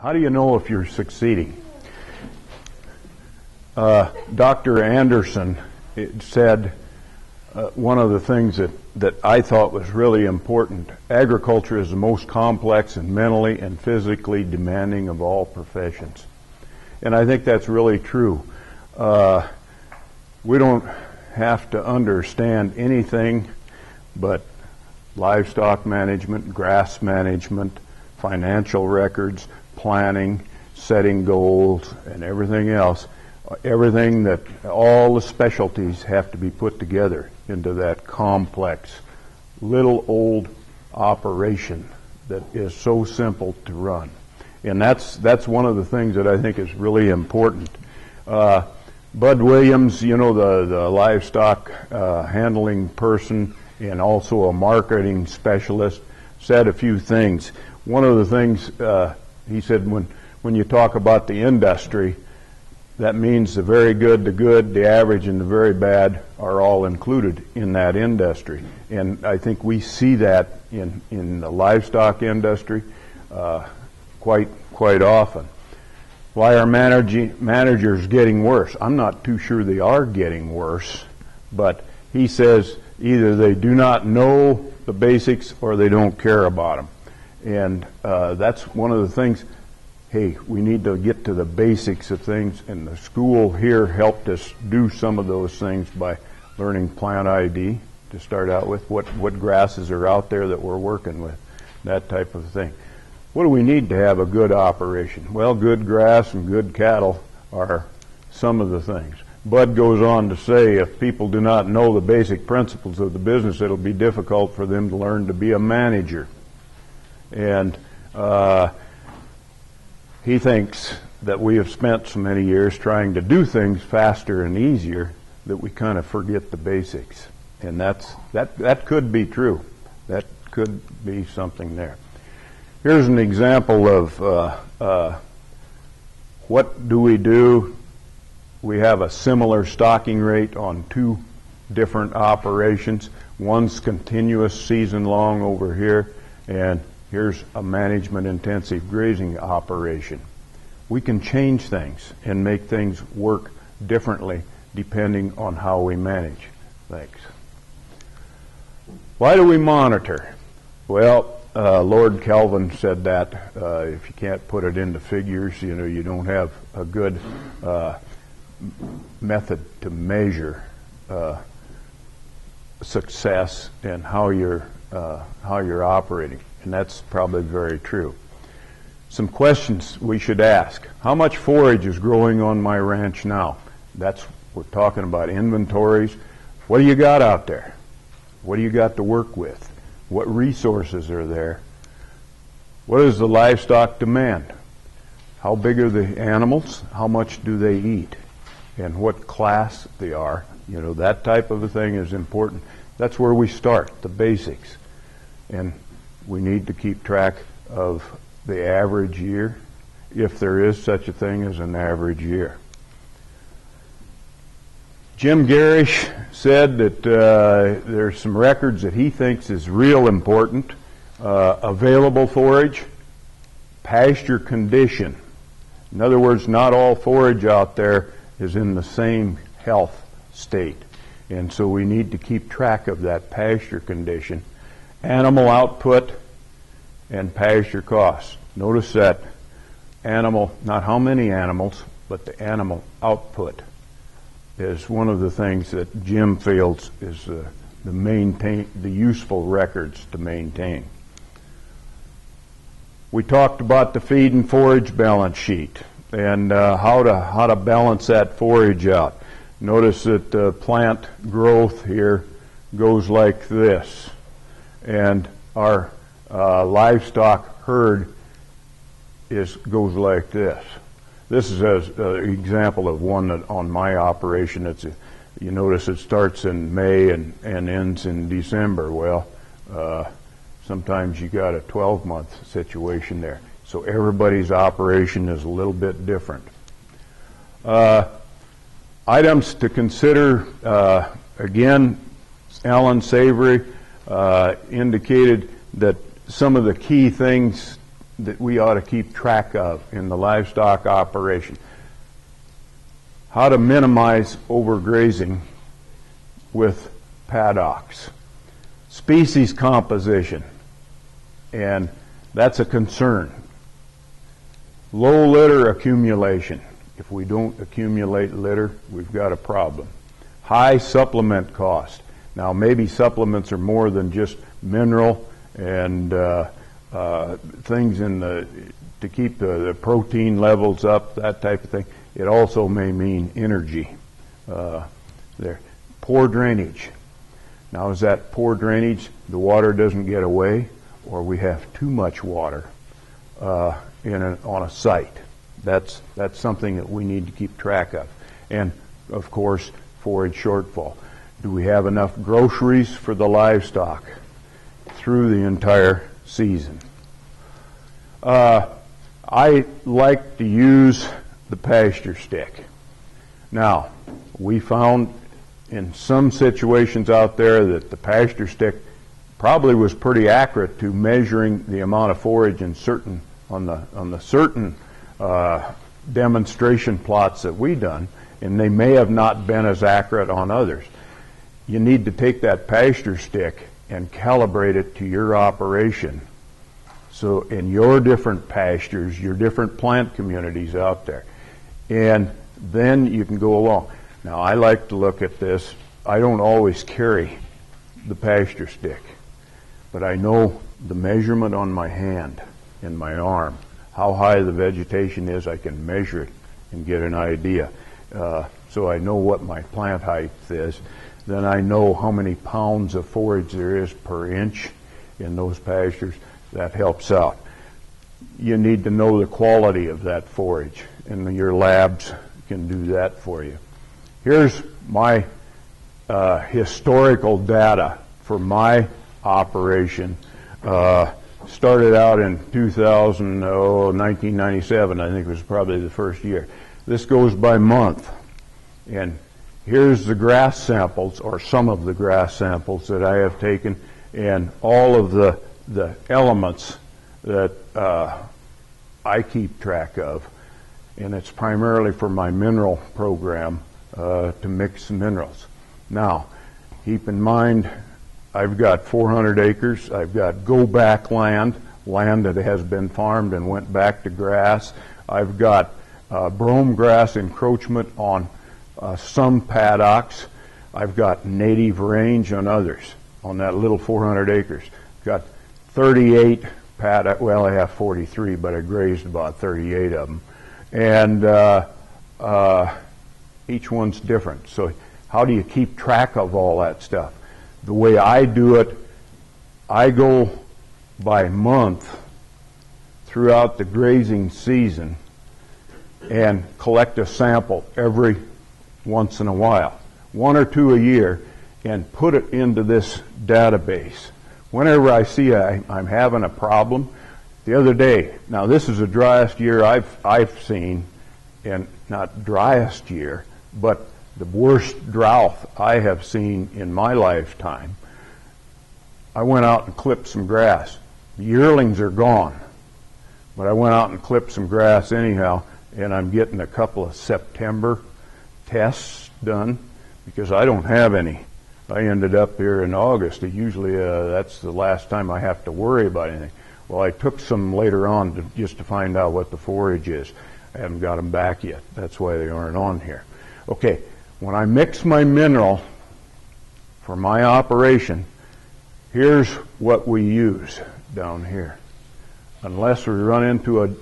How do you know if you're succeeding? Dr. Anderson said one of the things that I thought was really important. Agriculture is the most complex and mentally and physically demanding of all professions. And I think that's really true. We don't have to understand anything but livestock management, grass management, financial records, planning, setting goals, and everything else. Everything that all the specialties have to be put together into that complex little old operation that is so simple to run. And that's one of the things that I think is really important. Bud Williams, you know, the livestock handling person and also a marketing specialist, said a few things. One of the things he said, when you talk about the industry, that means the very good, the good, the average, and the very bad are all included in that industry. And I think we see that in the livestock industry quite often. Why are managers getting worse? I'm not too sure they are getting worse, but he says either they do not know the basics or they don't care about them. And that's one of the things. Hey, we need to get to the basics of things, and the school here helped us do some of those things by learning plant ID to start out with, what grasses are out there that we're working with, that type of thing. What do we need to have a good operation? Well, good grass and good cattle are some of the things. Bud goes on to say if people do not know the basic principles of the business, it'll be difficult for them to learn to be a manager. And he thinks that we have spent so many years trying to do things faster and easier that we kind of forget the basics. And that could be true. That could be something there. Here's an example of what do we do. We have a similar stocking rate on two different operations. One's continuous season long over here, and here's a management intensive grazing operation. We can change things and make things work differently depending on how we manage. Thanks. Why do we monitor? Well, Lord Kelvin said that if you can't put it into figures, you know, you don't have a good method to measure success and how you're operating. And that's probably very true. Some questions we should ask. How much forage is growing on my ranch now? We're talking about inventories. What do you got out there? What do you got to work with? What resources are there? What is the livestock demand? How big are the animals? How much do they eat? And what class they are? You know, that type of a thing is important. That's where we start, the basics. And we need to keep track of the average year, if there is such a thing as an average year. Jim Garish said that there's some records that he thinks is real important. Available forage, pasture condition. In other words, not all forage out there is in the same health state. And so we need to keep track of that pasture condition. Animal output and pasture costs. Notice that animal, not how many animals, but the animal output is one of the things that Jim feels is the useful records to maintain. We talked about the feed and forage balance sheet and how to balance that forage out. Notice that plant growth here goes like this. And our livestock herd goes like this. This is an example of one that on my operation. You notice it starts in May and ends in December. Well, sometimes you got a 12-month situation there. So everybody's operation is a little bit different. Items to consider, again, Alan Savory indicated that some of the key things that we ought to keep track of in the livestock operation. How to minimize overgrazing with paddocks. Species composition, and that's a concern. Low litter accumulation. If we don't accumulate litter, we've got a problem. High supplement cost. Now, maybe supplements are more than just mineral and things in to keep the protein levels up, that type of thing. It also may mean energy. There. Poor drainage. Now, is that poor drainage, the water doesn't get away, or we have too much water on a site? That's something that we need to keep track of. And, of course, forage shortfall. Do we have enough groceries for the livestock through the entire season? I like to use the pasture stick. Now, we found in some situations out there that the pasture stick probably was pretty accurate to measuring the amount of forage in on the certain demonstration plots that we done, and they may have not been as accurate on others. You need to take that pasture stick and calibrate it to your operation. So in your different pastures, your different plant communities out there, and then you can go along. Now, I like to look at this. I don't always carry the pasture stick, but I know the measurement on my hand and my arm, how high the vegetation is. I can measure it and get an idea. So I know what my plant height is. Then I know how many pounds of forage there is per inch in those pastures. That helps out. You need to know the quality of that forage, and your labs can do that for you. Here's my historical data for my operation. Started out in 1997, I think was probably the first year. This goes by month. And here's the grass samples, or some of the grass samples that I have taken, and all of the elements that I keep track of. And it's primarily for my mineral program to mix minerals. Now, keep in mind, I've got 400 acres. I've got go-back land that has been farmed and went back to grass. I've got brome grass encroachment on some paddocks. I've got native range on others, on that little 400 acres. Got 38 paddock, well, I have 43, but I grazed about 38 of them. And each one's different. So how do you keep track of all that stuff? The way I do it, I go by month throughout the grazing season and collect a sample every once in a while, one or two a year, and put it into this database. Whenever I see I'm having a problem, the other day, now this is the driest year I've seen, and not driest year, but the worst drought I have seen in my lifetime. I went out and clipped some grass. The yearlings are gone, but I went out and clipped some grass anyhow, and I'm getting a couple of September tests done because I don't have any. I ended up here in August. Usually that's the last time I have to worry about anything. Well, I took some later on just to find out what the forage is. I haven't got them back yet. That's why they aren't on here. Okay, when I mix my mineral for my operation, here's what we use down here. Unless we run into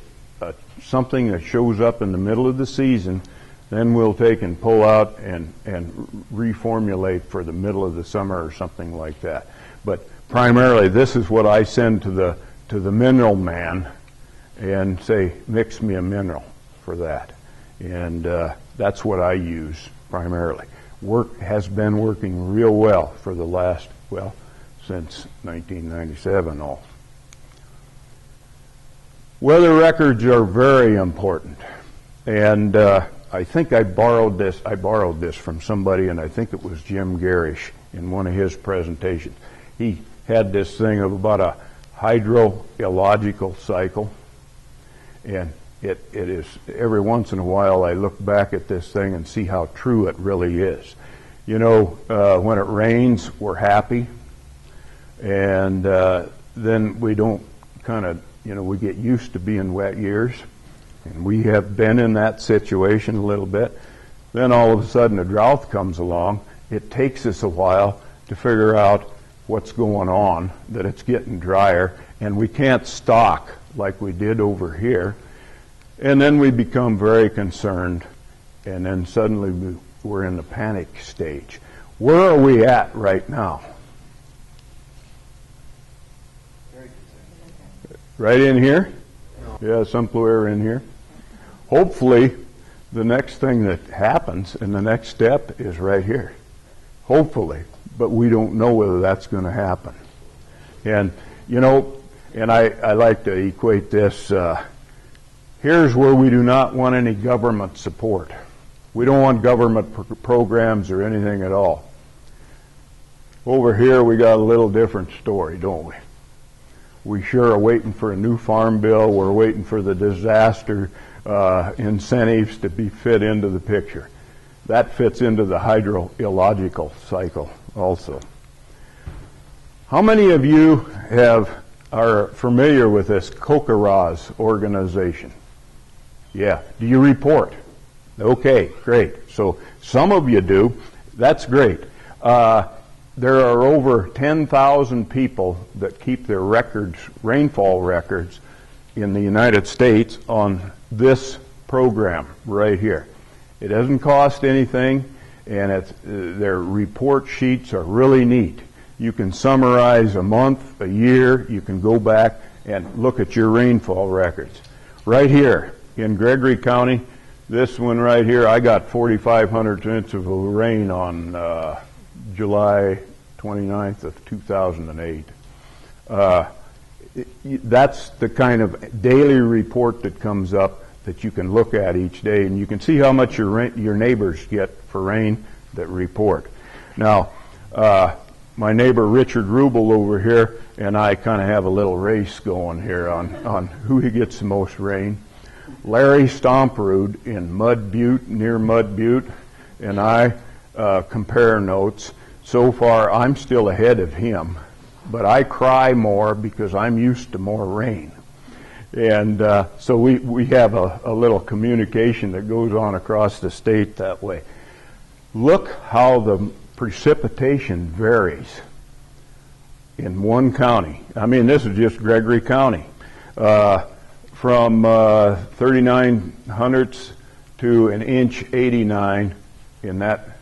something that shows up in the middle of the season, then we'll take and pull out and reformulate for the middle of the summer or something like that. But primarily, this is what I send to the mineral man and say, mix me a mineral for that. And that's what I use primarily. Has been working real well for the last, well, since 1997 all. Weather records are very important. And I think I borrowed this from somebody, and I think it was Jim Garish in one of his presentations. He had this thing of about a hydrogeological cycle, And it is, every once in a while I look back at this thing and see how true it really is. You know, when it rains, we're happy, and then we don't kind of, you know, we get used to being wet years, and we have been in that situation a little bit. Then all of a sudden a drought comes along. It takes us a while to figure out what's going on, that it's getting drier, and we can't stock like we did over here. And then we become very concerned, and then suddenly we're in the panic stage. Where are we at right now? Right in here? No. Yeah, somewhere in here. Hopefully, the next thing that happens and the next step is right here. Hopefully. But we don't know whether that's going to happen. And, you know, and I like to equate this. Here's where we do not want any government support. We don't want government programs or anything at all. Over here we got a little different story, don't we? We sure are waiting for a new farm bill. We're waiting for the disaster incentives to be fit into the picture. That fits into the hydrogeological cycle also. How many of you are familiar with this COCARAS organization? Yeah. Do you report? Okay, great. So some of you do. That's great. There are over 10,000 people that keep their records, rainfall records, in the United States on this program right here. It doesn't cost anything, and their report sheets are really neat. You can summarize a month, a year. You can go back and look at your rainfall records. Right here in Gregory County, this one right here, I got 4,500 inches of rain on July 29th of 2008. That's the kind of daily report that comes up that you can look at each day, and you can see how much your neighbors get for rain that report. Now, my neighbor Richard Rubel over here and I kind of have a little race going here on who gets the most rain. Larry Stomperud in Mud Butte, near Mud Butte, and I compare notes. So far, I'm still ahead of him, but I cry more because I'm used to more rain. And so we have a little communication that goes on across the state that way. Look how the precipitation varies in one county. I mean, this is just Gregory County. From 39/100ths to an inch 89 in that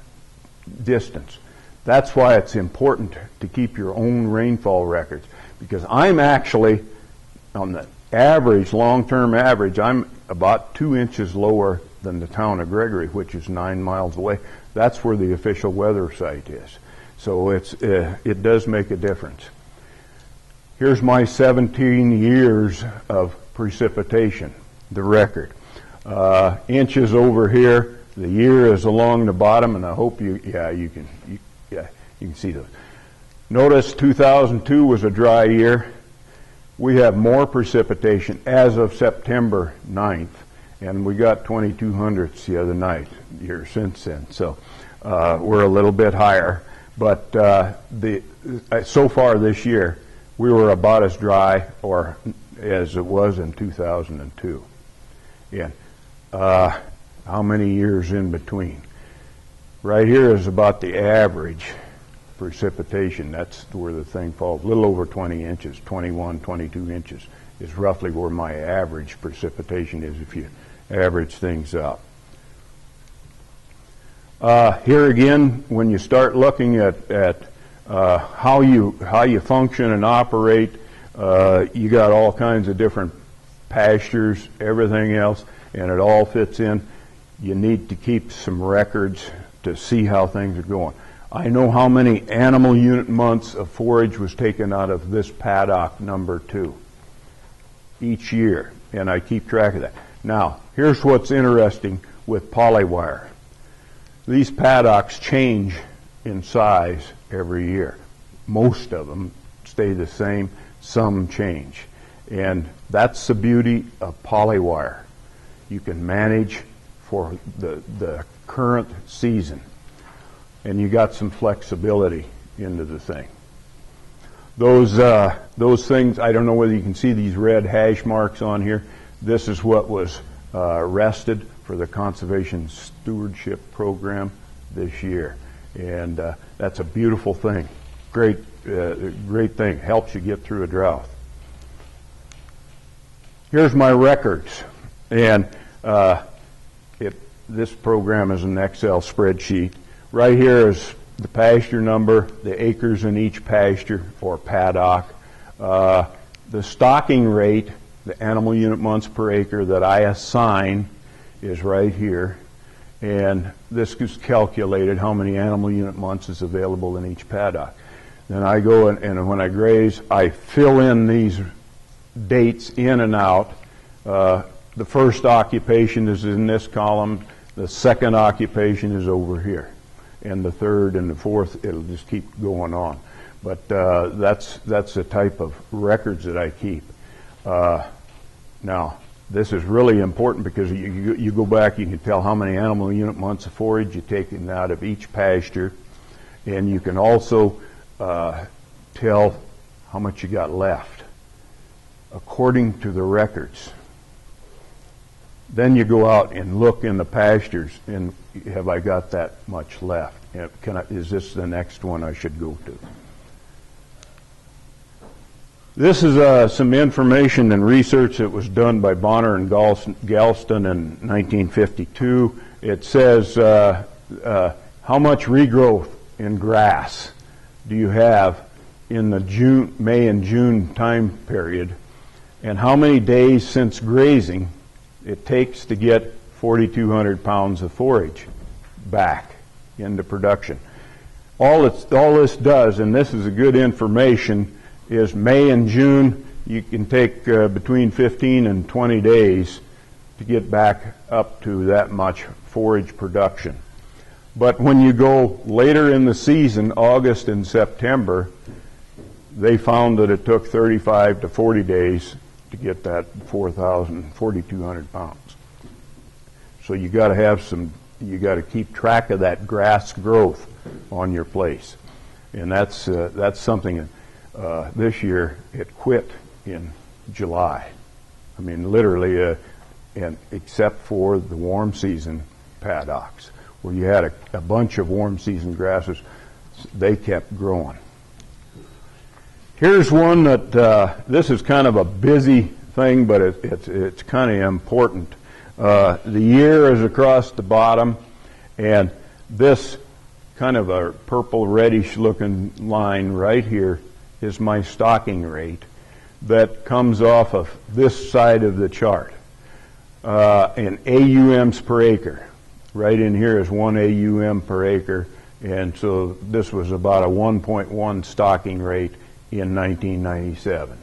distance. That's why it's important to keep your own rainfall records, because I'm actually, on the average, long-term average, I'm about 2 inches lower than the town of Gregory, which is 9 miles away. That's where the official weather site is. So it does make a difference. Here's my 17 years of precipitation, the record. Inches over here, the year is along the bottom, and I hope you can see those. Notice 2002 was a dry year. We have more precipitation as of September 9th, and we got 2,200ths the other night, year since then. So we're a little bit higher, but so far this year, we were about as dry or as it was in 2002. And how many years in between? Right here is about the average precipitation. That's where the thing falls. A little over 20 inches, 21, 22 inches is roughly where my average precipitation is if you average things out. Here again, when you start looking at how you function and operate, you got all kinds of different pastures, everything else, and it all fits in. You need to keep some records to see how things are going. I know how many animal unit months of forage was taken out of this paddock number 2 each year, and I keep track of that. Now, here's what's interesting with polywire. These paddocks change in size every year. Most of them stay the same, some change. And that's the beauty of polywire. You can manage for the current season, and you got some flexibility into the thing. Those things, I don't know whether you can see these red hash marks on here. This is what was rested for the Conservation Stewardship Program this year, and that's a beautiful thing. Great thing. Helps you get through a drought. Here's my records, and this program is an Excel spreadsheet. Right here is the pasture number, the acres in each pasture or paddock, the stocking rate, the animal unit months per acre that I assign is right here, and this is calculated how many animal unit months is available in each paddock. Then I go and when I graze, I fill in these dates in and out. The first occupation is in this column, the second occupation is over here, and the third and the fourth, it'll just keep going on. But that's the type of records that I keep. Now, this is really important because you go back, you can tell how many animal unit months of forage you've taken out of each pasture, and you can also tell how much you got left according to the records. Then you go out and look in the pastures, and have I got that much left? Is this the next one I should go to? This is some information and research that was done by Bonner and Galston in 1952. It says how much regrowth in grass do you have in the May and June time period, and how many days since grazing it takes to get 4,200 pounds of forage back into production. All this does, and this is a good information, is May and June you can take between 15 and 20 days to get back up to that much forage production. But when you go later in the season, August and September, they found that it took 35 to 40 days to get that 4,200 pounds. So you got to have you got to keep track of that grass growth on your place, and that's something. This year it quit in July. I mean, literally, and except for the warm season paddocks, where you had a bunch of warm season grasses, they kept growing. Here's one that this is kind of a busy thing, but it's kind of important. The year is across the bottom, and this kind of a purple reddish looking line right here is my stocking rate that comes off of this side of the chart in AUMs per acre. Right in here is 1 AUM per acre, and so this was about a 1.1 stocking rate in 1997.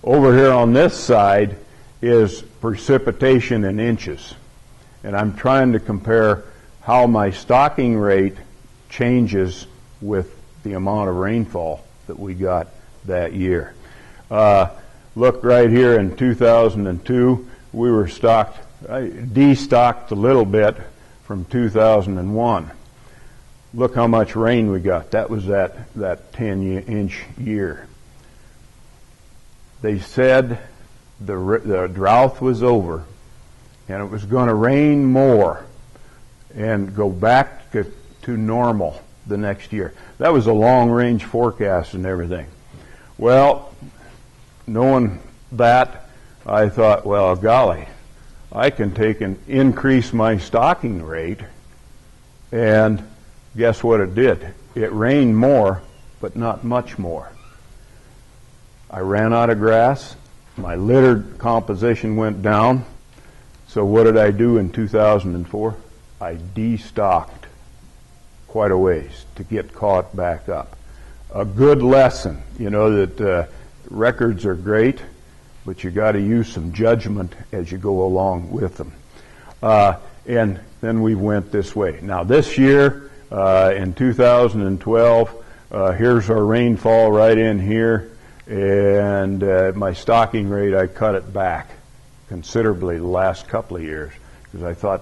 Over here on this side is precipitation in inches, and I'm trying to compare how my stocking rate changes with the amount of rainfall that we got that year. Look right here in 2002, we were destocked a little bit from 2001. Look how much rain we got. That was that 10-inch year. They said the drought was over and it was going to rain more and go back to normal the next year. That was a long-range forecast and everything. Well, knowing that, I thought, well, golly, I can take and increase my stocking rate, and guess what it did? It rained more, but not much more. I ran out of grass. My litter composition went down. So what did I do in 2004? I destocked quite a ways to get caught back up. A good lesson, that records are great, but you got to use some judgment as you go along with them. And then we went this way. Now this year, in 2012, here's our rainfall right in here, And my stocking rate, I cut it back considerably the last couple of years because I thought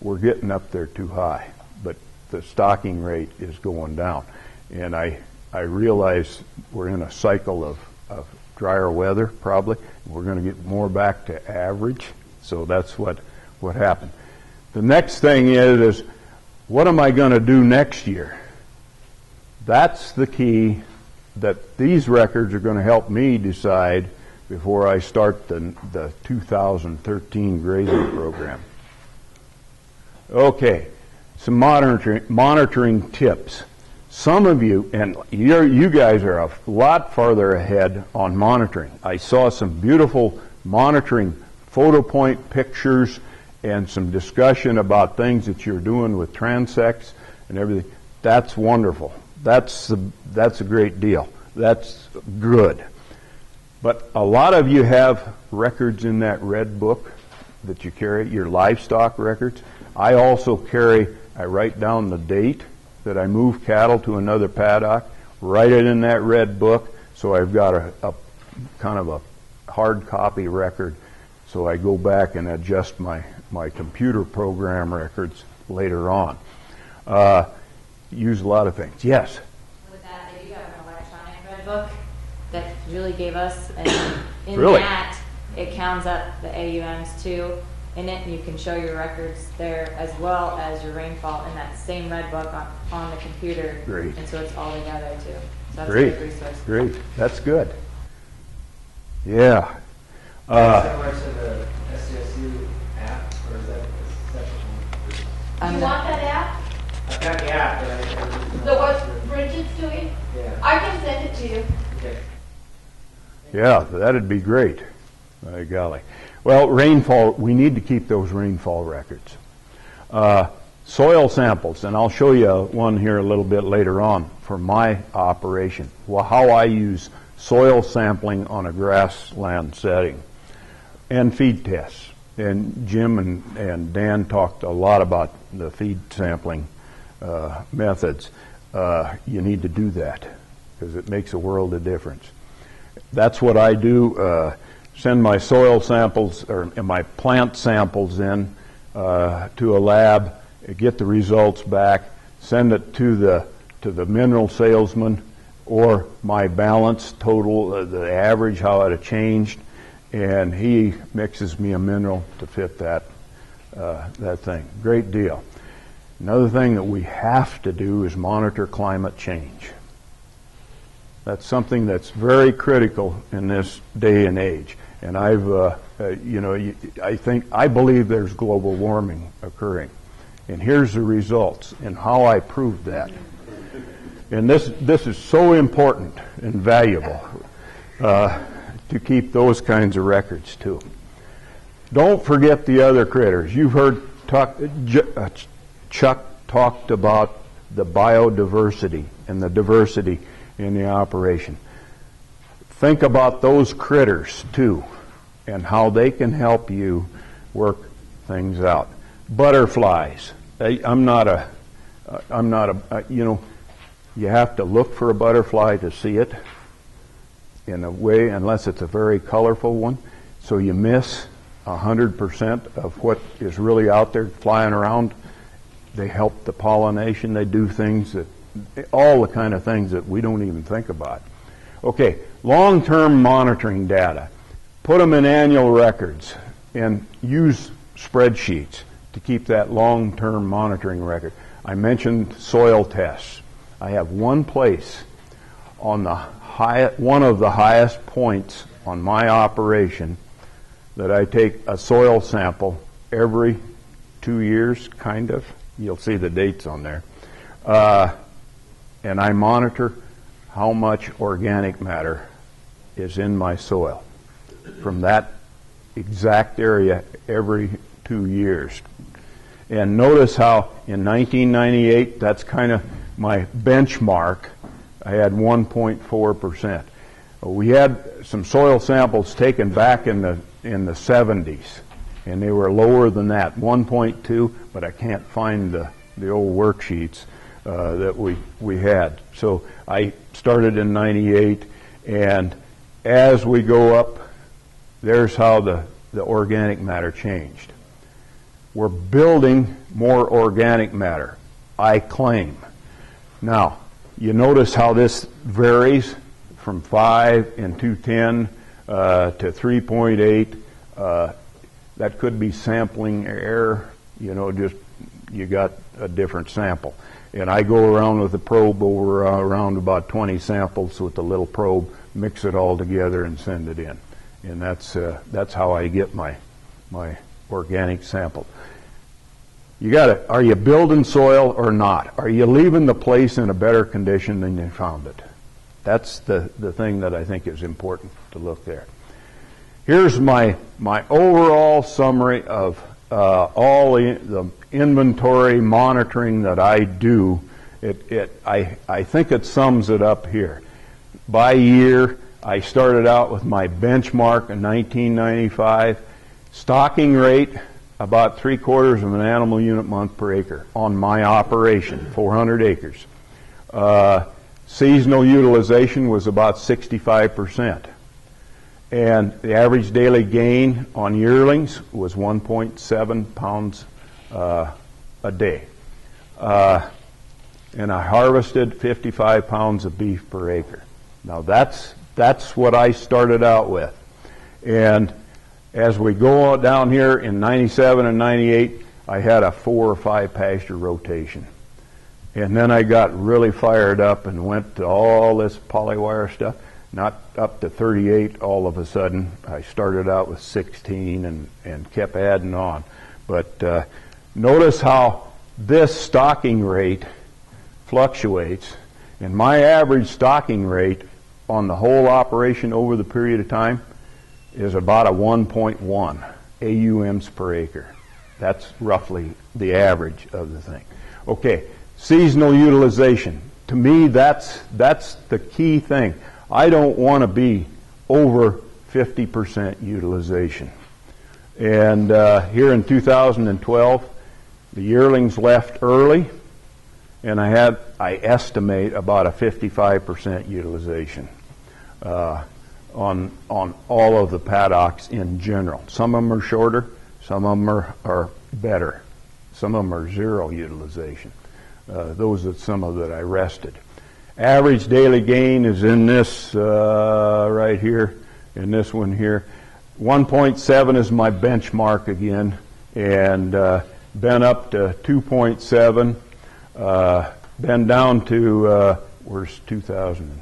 we're getting up there too high. But the stocking rate is going down. And I realize we're in a cycle of drier weather, probably. We're going to get more back to average. So that's what happened. The next thing is what am I going to do next year? That's the key that these records are going to help me decide before I start the 2013 grazing program. Okay, some monitoring tips. Some of you, and you guys are a lot farther ahead on monitoring. I saw some beautiful monitoring photo point pictures and some discussion about things that you're doing with transects and everything. That's wonderful. That's a great deal. That's good. But a lot of you have records in that red book that you carry, your livestock records. I also I write down the date that I move cattle to another paddock, write it in that red book, so I've got a kind of a hard copy record, so I go back and adjust my computer program records later on. Use a lot of things. Yes? With that, they do have an electronic red book that Julie gave us, and in Really? that, it counts up the AUMs too in it, and you can show your records there as well as your rainfall in that same red book on the computer. Great. And so it's all together too. So that's Great. a good resource. Great. That's good. Yeah. Similar to the SCSU app, or is that separate? You want that app? I've got the app, but I The what Bridget's doing? Yeah. I can send it to you. Okay. Yeah, that'd be great. By golly. Well, rainfall, we need to keep those rainfall records. Soil samples, and I'll show you one here a little bit later on for my operation. Well, how I use soil sampling on a grassland setting. And feed tests. And Jim and Dan talked a lot about the feed sampling methods. You need to do that because it makes a world of difference. That's what I do. Send my soil samples or my plant samples in to a lab, get the results back, send it to the mineral salesman or my balance total, the average, how it had changed, and he mixes me a mineral to fit that thing. Great deal. Another thing that we have to do is monitor climate change. That's something that's very critical in this day and age. And I believe there's global warming occurring. And here's the results and how I proved that. And this is so important and valuable to keep those kinds of records too. Don't forget the other critters. You've heard Chuck talked about the biodiversity and the diversity in the operation. Think about those critters too and how they can help you work things out. Butterflies. You have to look for a butterfly to see it in a way, unless it's a very colorful one. So you miss 100% of what is really out there flying around. They help the pollination. They do things all the kind of things that we don't even think about. Okay, long-term monitoring data. Put them in annual records and use spreadsheets to keep that long-term monitoring record. I mentioned soil tests. I have one place on one of the highest points on my operation that I take a soil sample every 2 years, kind of. You'll see the dates on there. And I monitor how much organic matter is in my soil from that exact area every 2 years. And notice how in 1998, that's kind of my benchmark, I had 1.4%. We had some soil samples taken back in the 70s, and they were lower than that, 1.2, but I can't find the old worksheets that we had. So I started in 98, and as we go up, there's how the organic matter changed. We're building more organic matter, I claim. Now, you notice how this varies from 5 and 210 to 3.8. That could be sampling error, just you got a different sample. And I go around with the probe over around about 20 samples with the little probe, mix it all together and send it in. And that's how I get my organic sample. Are you building soil or not? Are you leaving the place in a better condition than you found it? That's the thing that I think is important to look there. Here's my overall summary of all the inventory monitoring that I do. I think it sums it up here. By year, I started out with my benchmark in 1995. Stocking rate, about 3/4 of an animal unit month per acre on my operation, 400 acres. Seasonal utilization was about 65%. And the average daily gain on yearlings was 1.7 pounds a day. And I harvested 55 pounds of beef per acre. Now that's what I started out with. And as we go down here in 97 and 98, I had a 4 or 5 pasture rotation. And then I got really fired up and went to all this polywire stuff. Not up to 38 all of a sudden. I started out with 16 and kept adding on. But notice how this stocking rate fluctuates. And my average stocking rate on the whole operation over the period of time is about a 1.1 AUMs per acre. That's roughly the average of the thing. Okay, seasonal utilization. To me, that's the key thing. I don't want to be over 50% utilization. And here in 2012, the yearlings left early, and I estimate about a 55% utilization on all of the paddocks in general. Some of them are shorter, some of them are better. Some of them are zero utilization. Those are some of that I rested. Average daily gain is in this right here, in this one here. 1.7 is my benchmark again, and been up to 2.7, been down to, where's 2000?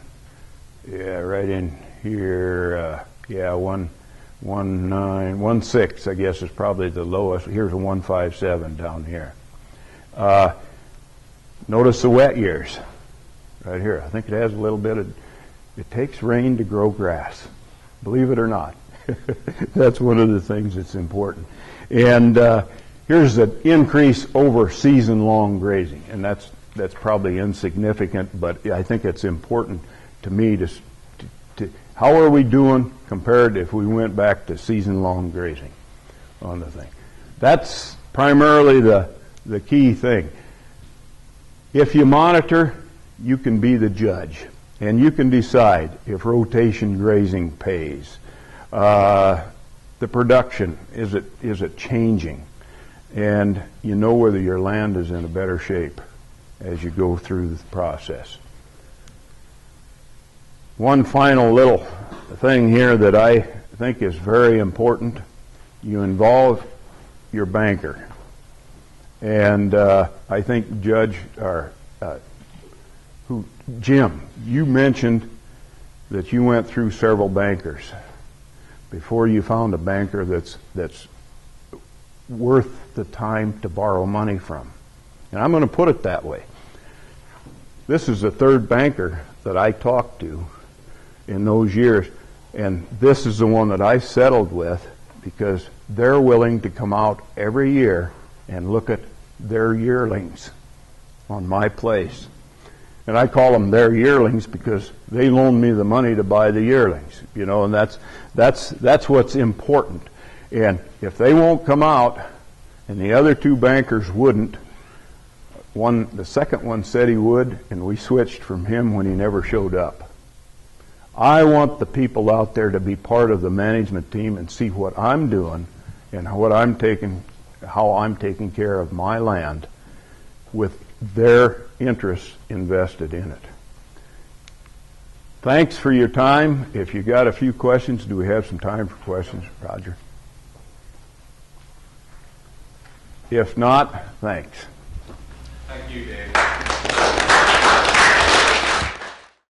Yeah, right in here, 1.6, I guess is probably the lowest. Here's a 1.57 down here. Notice the wet years. Right here. I think it has a little bit of, it takes rain to grow grass. Believe it or not. That's one of the things that's important. And here's the increase over season-long grazing. And that's probably insignificant, but I think it's important to me to how are we doing compared to if we went back to season-long grazing on the thing. That's primarily the key thing. If you monitor, you can be the judge, and you can decide if rotation grazing pays. The production, is it changing? And you know whether your land is in a better shape as you go through the process. One final little thing here that I think is very important. You involve your banker. And I think Jim, you mentioned that you went through several bankers before you found a banker that's worth the time to borrow money from. And I'm going to put it that way. This is the third banker that I talked to in those years, and this is the one that I settled with because they're willing to come out every year and look at their yearlings on my place. And I call them their yearlings because they loan me the money to buy the yearlings, and that's what's important. And if they won't come out, and the other two bankers wouldn't, the second one said he would, and we switched from him when he never showed up. I want the people out there to be part of the management team and see what I'm doing and how I'm taking care of my land with their interests invested in it. Thanks for your time. If you got a few questions, do we have some time for questions, Roger? If not, thanks. Thank you, Dave.